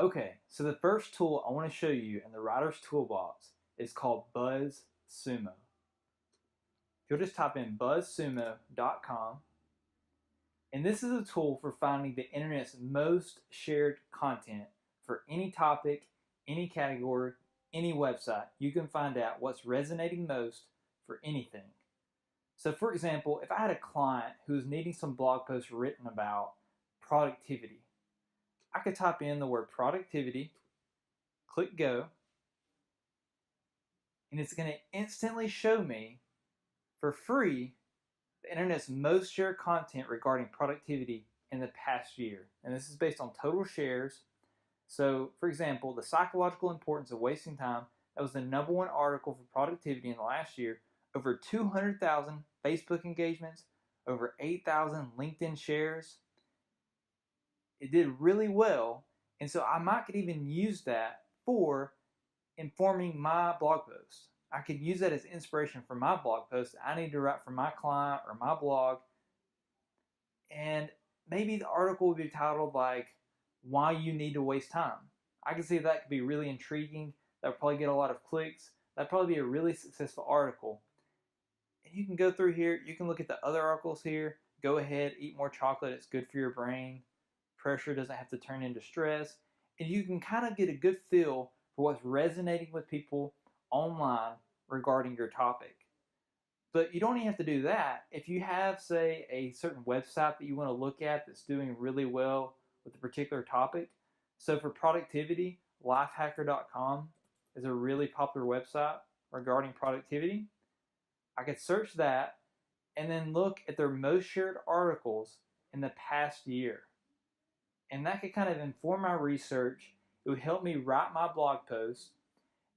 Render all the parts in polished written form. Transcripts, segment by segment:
Okay, so the first tool I want to show you in the writer's toolbox is called BuzzSumo. You'll just type in buzzsumo.com, and this is a tool for finding the internet's most shared content for any topic, any category, any website. You can find out what's resonating most for anything. So for example, if I had a client who was needing some blog posts written about productivity, I could type in the word productivity, click go, and it's going to instantly show me for free the internet's most shared content regarding productivity in the past year. And this is based on total shares. So for example, the psychological importance of wasting time, that was the #1 article for productivity in the last year. Over 200,000 Facebook engagements, over 8,000 LinkedIn shares. It did really well, and so I might could even use that for informing my blog post. I could use that as inspiration for my blog post I need to write for my client or my blog. And maybe the article would be titled like, "Why You Need to Waste Time." I can see that could be really intriguing. That would probably get a lot of clicks. That'd probably be a really successful article. And you can go through here, you can look at the other articles here. Go ahead, eat more chocolate, it's good for your brain. Pressure doesn't have to turn into stress. And you can kind of get a good feel for what's resonating with people online regarding your topic. But you don't even have to do that. If you have, say, a certain website that you want to look at that's doing really well with a particular topic. So for productivity, lifehacker.com is a really popular website regarding productivity. I could search that and then look at their most shared articles in the past year. And that could kind of inform my research. It would help me write my blog post,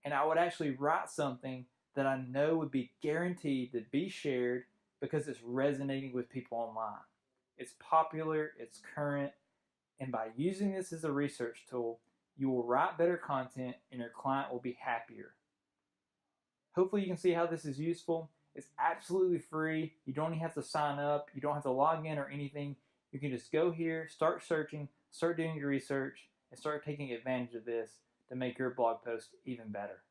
and I would actually write something that I know would be guaranteed to be shared because it's resonating with people online. It's popular, it's current, and by using this as a research tool, you will write better content and your client will be happier. Hopefully you can see how this is useful. It's absolutely free. You don't even have to sign up. You don't have to log in or anything. You can just go here, start searching, start doing your research, and start taking advantage of this to make your blog post even better.